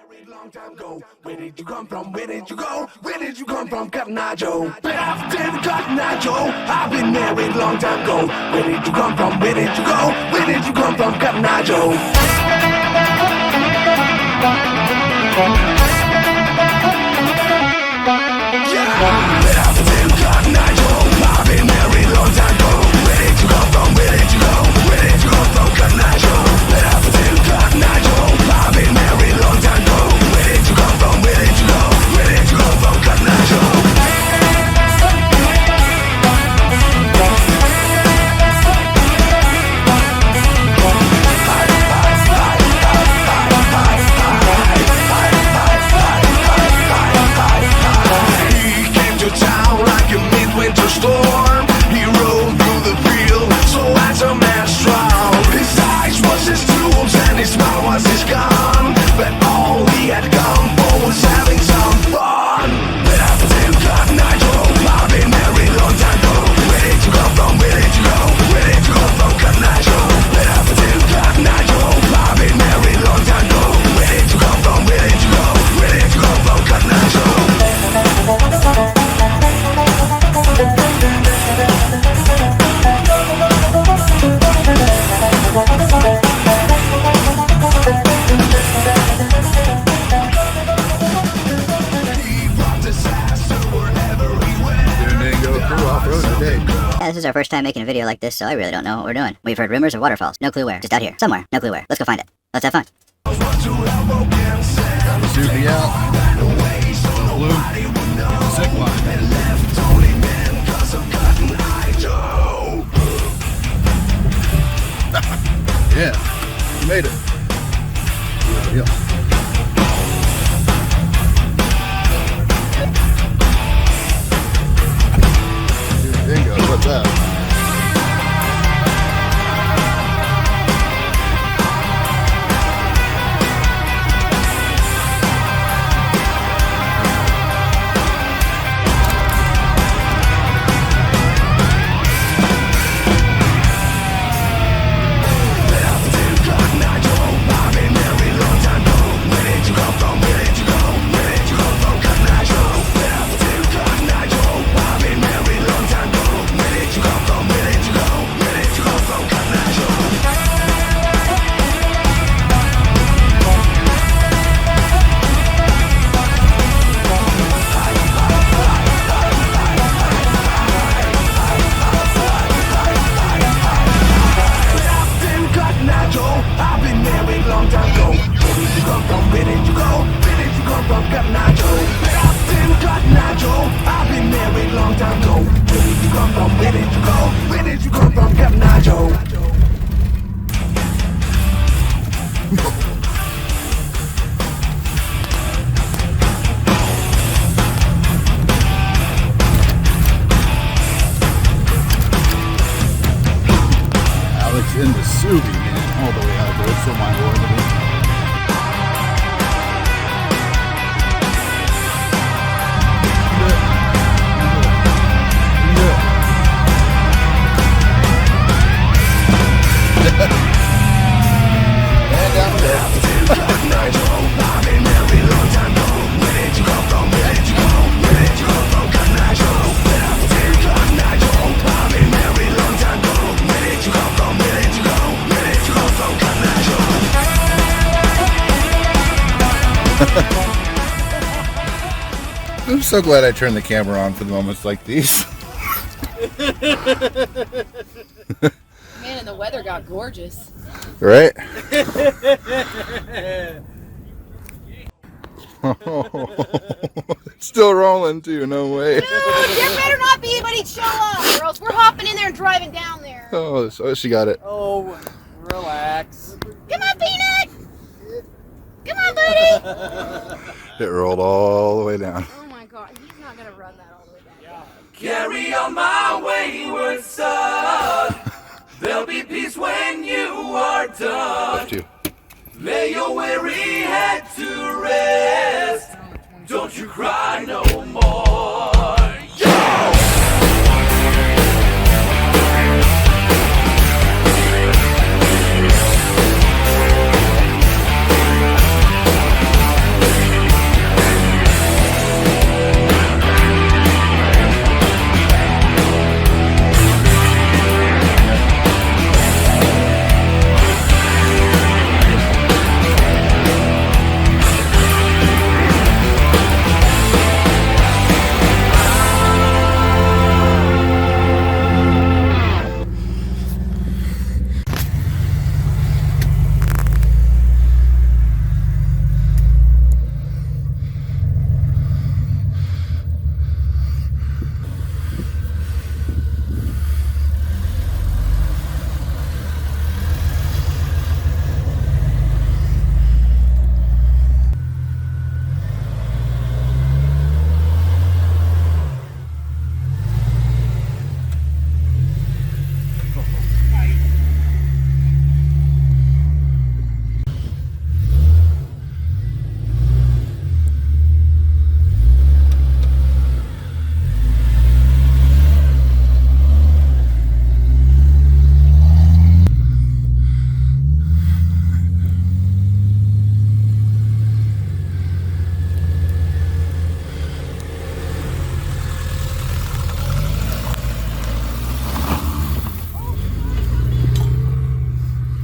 Long time ago, where did you come from? Where did you go? Where did you come from, Cotton Eye Joe? After Cotton Eye Joe, I've been married long time ago. Where did you come from? Where did you go? Where did you come from, Cotton Eye Joe? Yeah, after Cotton Eye Joe, I've been married long time ago. Where did you come from? Where did you go? Where did you come from, Cotton Eye Joe? After Cotton Eye Joe, I've been married long time ago. Where did you come from? Where did you go? Where did you come from, Cotton Eye Joe? He came to town like a midwinter storm. He rode through the field, so as a man strong. His eyes was his tools and his smile was his gun. But all he had come for was having some fun. But after Cotton Eye Joe, I've been married long time ago. Where did you come from? Where did you go? Where did you come from, Cotton Eye Joe? But after Cotton Eye Joe, I've been married long time ago. Where did you come from? Where did you go? Where did you come from, Cotton Eye Joe? Dune Dingos Off Road today. Yeah, this is our first time making a video like this, so I really don't know what we're doing. We've heard rumors of waterfalls. No clue where. Just out here. Somewhere. No clue where. Let's go find it. Let's have fun. Got the Subi out. Blue. Zip line. Yeah, you made it. Yeah. Dingo, what's that? In the Subi, man, all the way out there. It's so mind-blowing. And down the hill. I'm so glad I turned the camera on for the moments like these. Man, and the weather got gorgeous. Right? Still rolling too, no way. Dude, there better not be anybody show up, or else we're hopping in there and driving down there. Oh, she got it. Oh, relax. Come on, Peanut! Come on, buddy! It rolled all the way down. Oh my god, he's not gonna run that all the way down. Carry on my wayward son. There'll be peace when you are done. Left you. Lay your weary head to rest. Don't you cry no more. Yo!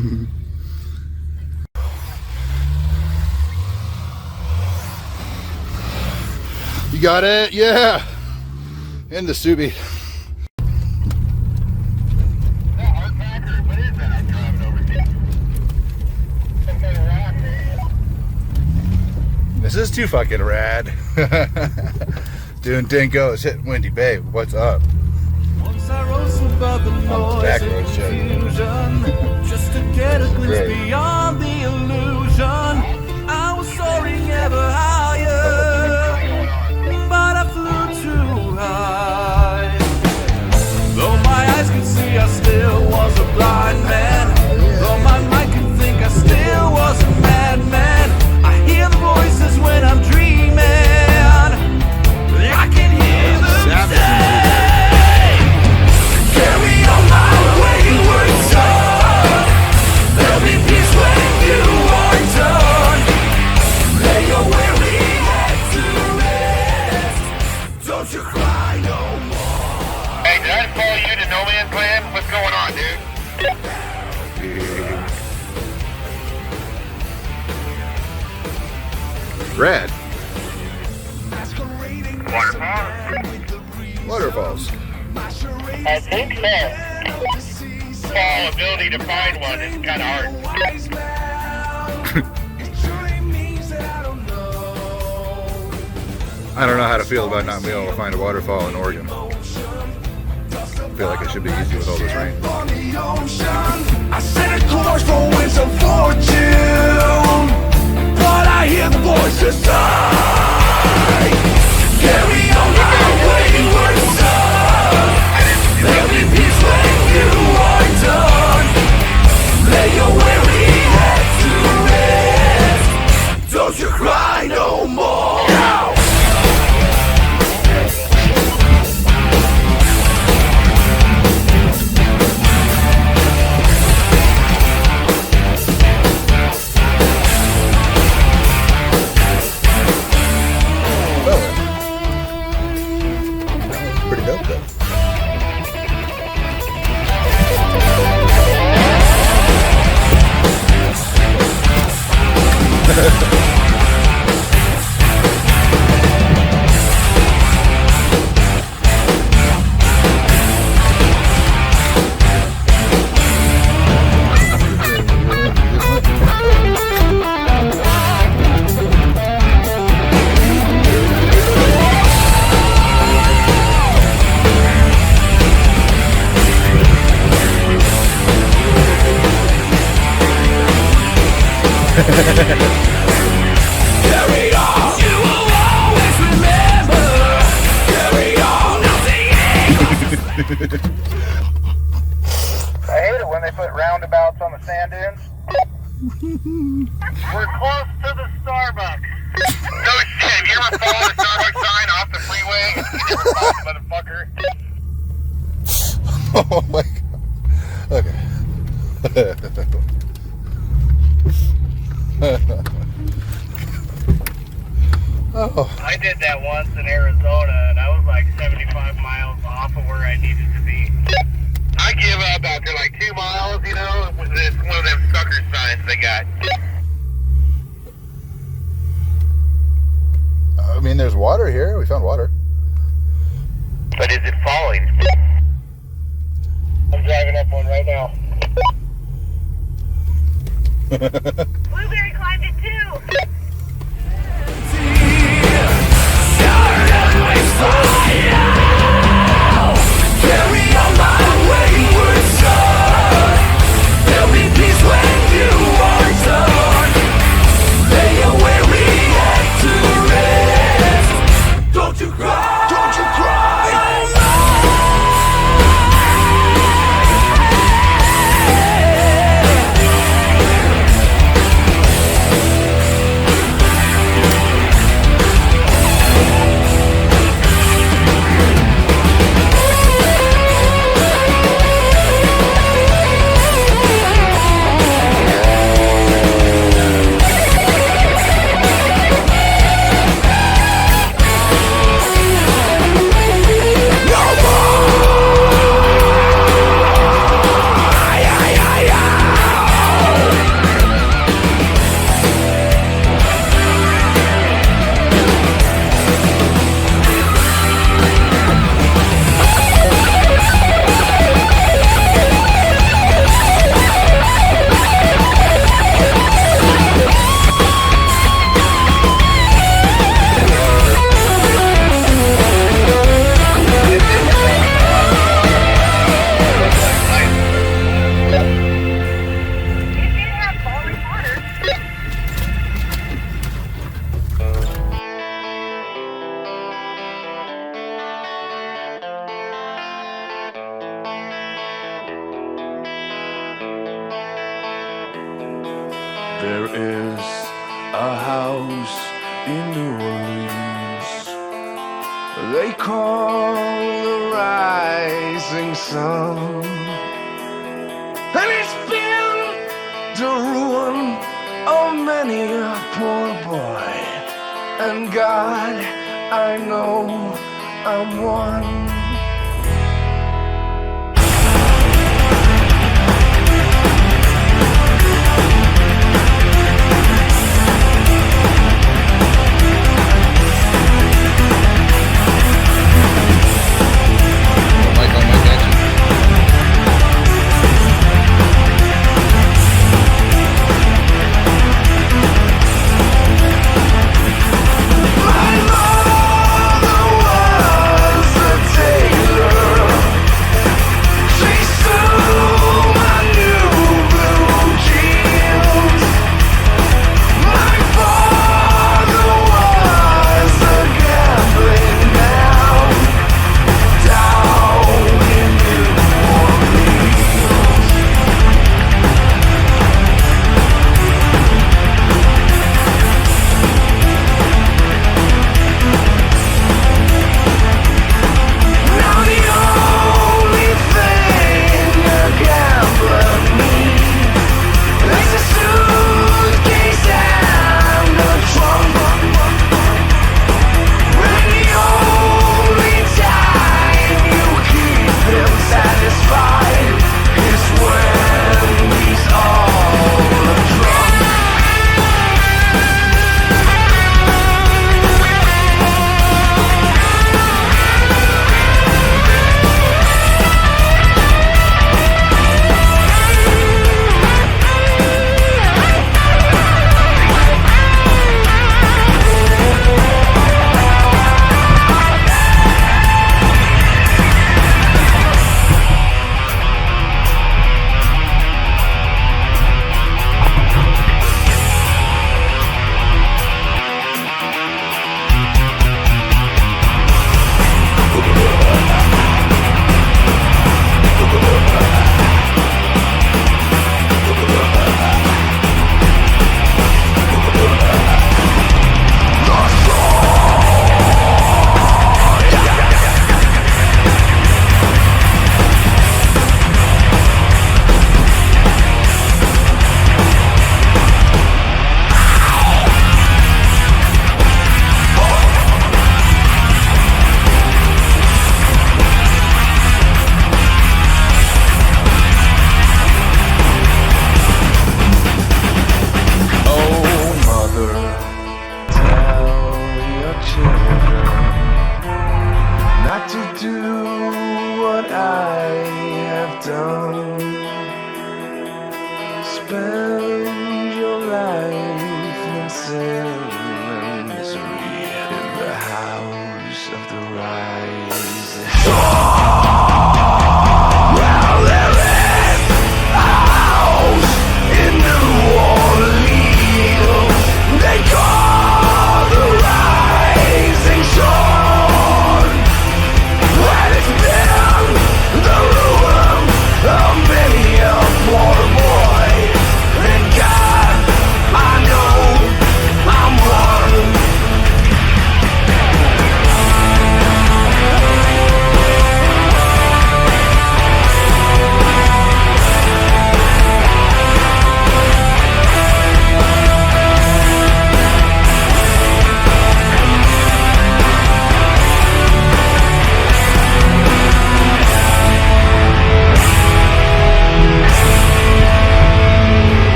You got it? Yeah. In the Subi. This is too fucking rad. Dune Dingos hitting Windy Bay. What's up? Once I rose above the noise back and roads, Joe. confusion, just to get a glimpse Great. beyond the illusion. I was soaring ever higher, but I flew too high. Though my eyes could see, I still was a blind man. Though my mind could think, I still was a madman. I hear the voices when I'm dreaming. I can hear them say, carry on my wayward son. There'll be peace when you are done. Lay your weary head to rest. Don't you cry no more. Hey, did I just follow you to No Man's Land? What's going on, dude? Rad. Waterfall? Waterfalls. I think so. Well, ability to find one is kind of hard. I don't know how to feel about not being able to find a waterfall in Oregon. I feel like it should be easy with all this rain. I set a course for winds of fortune, but I hear the voices say, carry on my wayward son. There'll be peace when you are done. Lay your weary head to rest. Don't you cry no more. Pretty dope though. Carry on, you will always remember. Carry on, nothing I hate it when they put roundabouts on the sand dunes. We're close to the Starbucks. No shit, have you ever followed the Starbucks sign off the freeway? You never followed, motherfucker. Oh my god. Okay. Oh. I did that once in Arizona, and I was like 75 miles off of where I needed to be. I give up after like 2 miles, you know? It's one of them sucker signs they got. I mean, there's water here. We found water. But is it falling? I'm driving up one right now. Blueberry climbed it too. carry on my wayward son. There'll be peace when you are done. Lay your weary head to rest. Don't you cry, don't you cry. There is a house in New Orleans they call the Rising Sun, and it's been the ruin of many a poor boy. And God, I know I'm one.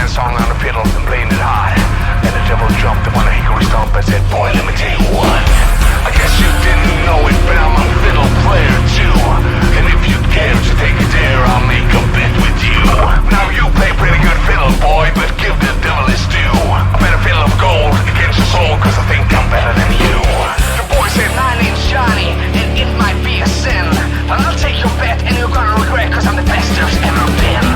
Song on the pedal and playing it high, and the devil jumped upon a hickory stump I said, boy, let me tell you what. I guess you didn't know it, but I'm a fiddle player too. And if you care to take a dare, I'll make a bet with you. Now you play pretty good fiddle, boy, but give the devil his due. I bet a fiddle of gold against your soul, cause I think I'm better than you. The boy said, my name's Johnny, and it might be a sin, but I'll take your bet and you're gonna regret, cause I'm the best there's ever been.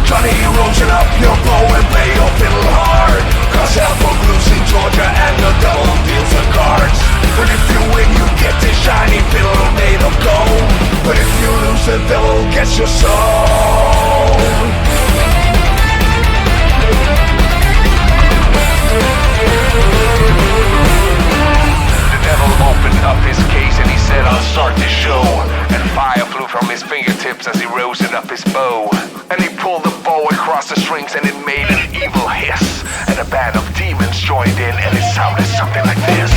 Johnny, rosin up your bow and play your fiddle hard, cause half of blues in Georgia and the devil deals the cards. But if you win, you get this shiny fiddle made of gold. But if you lose, the devil gets your soul. The devil opened up his case and he said, I'll start the show. And fire flew from his fingertips as he rosin up his bow. And he pulled the bow across the strings and it made an evil hiss. And a band of demons joined in and it sounded something like this.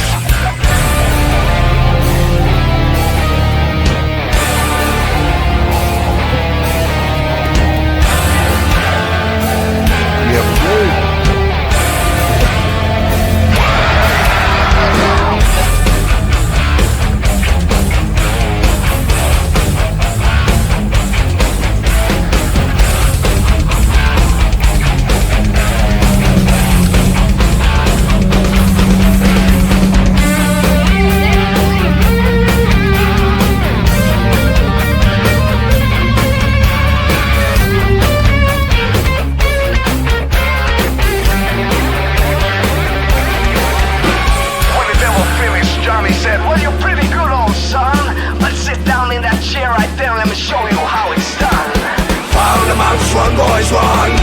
Run, boys, run!